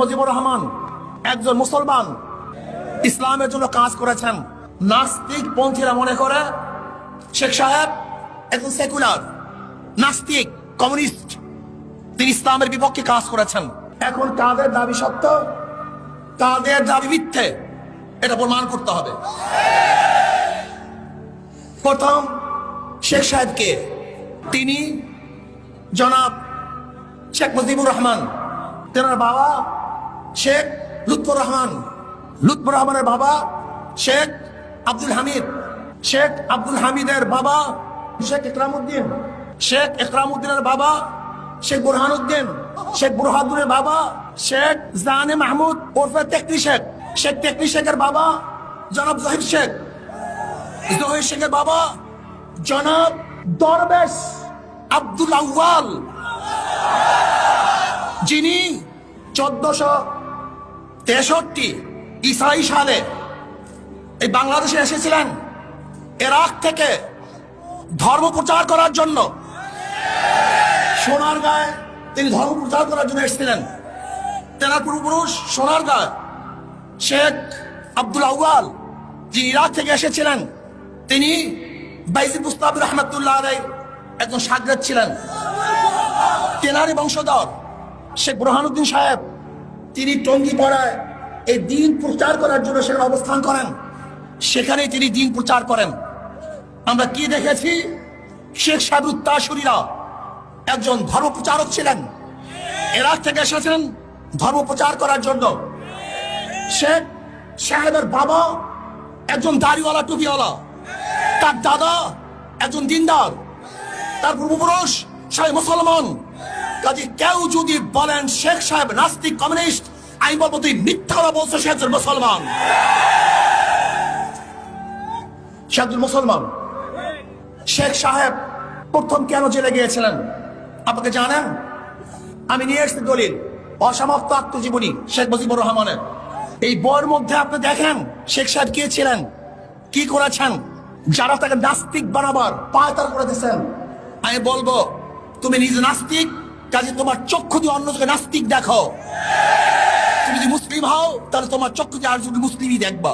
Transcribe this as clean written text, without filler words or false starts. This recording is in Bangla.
মুজিবুর রহমান একজন মুসলমান, ইসলামের জন্য কাজ করেছেন। নাস্তিক পন্থীরা মনে করে শেখ সাহেব একজন সেকুলার, নাস্তিক, কমিউনিস্ট, তিনি ইসলামের বিপক্ষে কাজ করেছেন। এখন কাদের দাবি সত্য, কাদের দাবি মিথ্যে, এটা প্রমাণ করতে হবে। প্রথম শেখ সাহেবকে, তিনি জনাব শেখ মুজিবুর রহমান, তেনার বাবা শেখ লুৎফর রহমান, লুৎফর রহমানের বাবা শেখ আব্দুল হামিদ, শেখ আব্দুল হামিদের বাবা শেখ ইকরামউদ্দিন, শেখ ইকরামউদ্দিনের বাবা শেখ বুরহানুদ্দিন, শেখ বুরহানুদ্দিনের বাবা শেখ জানে মাহমুদ ওরফে তেকনি শেখ, শেখ তেকনি শেখের বাবা জনাব জহির শেখ, জহির শেখের বাবা জনাব দরবেশ আব্দুল আউয়াল, যিনি 1463 ঈসাই সালে এই বাংলাদেশে এসেছিলেন ইরাক থেকে ধর্ম প্রচার করার জন্য। সোনারগাঁয়ে তিনি ধর্ম প্রচার করার জন্য এসেছিলেন। তেনার পূর্বপুরুষ সোনারগাঁয় শেখ আব্দুল আউয়াল, যিনি ইরাক থেকে এসেছিলেন, তিনি বাইজিদ বুস্তামি রহমাতুল্লাহ আলাইহির একজন শাগরেদ ছিলেন। তেনারই বংশধর শেখ বুরহানুদ্দিন সাহেব, তিনি টঙ্গীপাড়ায় এই দিন প্রচার করার জন্য সেখানে অবস্থান করেন। সেখানেই তিনি দিন প্রচার করেন। আমরা কি দেখেছি, শেখ সাহেব উত্তাসুরীরা একজন ধর্ম প্রচারক ছিলেন, ইরাক থেকে এসেছেন ধর্ম প্রচার করার জন্য। শেখ সাহেবের বাবা একজন দাড়িওয়ালা, টুপিওয়ালা, তার দাদা একজন দিনদার, তার পূর্বপুরুষ সবাই মুসলমান। কাজে কেউ যদি বলেন শেখ সাহেব নাস্তিক, কমিউনিস্ট, আমি বলবো তুই মিথ্যা বলছো, সে একজন মুসলমান, সে একজন মুসলমান। শেখ সাহেব প্রথম কেন জেলে গিয়েছিলেন আপনাকে জানেন? আমি নিয়ে এসেছি দলিল, অসমাপ্ত আত্মজীবনী শেখ মুজিবুর রহমানের। এই বইয়ের মধ্যে আপনি দেখেন শেখ সাহেব কে ছিলেন, কি করেছেন। যারা তাকে নাস্তিক বানাবার পায়তার করে দিয়েছেন, আমি বলবো তুমি নিজে নাস্তিক, কাজে তোমার চক্ষু দিয়ে অন্যকে নাস্তিক দেখো। তুমি যদি মুসলিম হও তাহলে তোমার চক্ষু দিয়ে আর মুসলিমই দেখবা।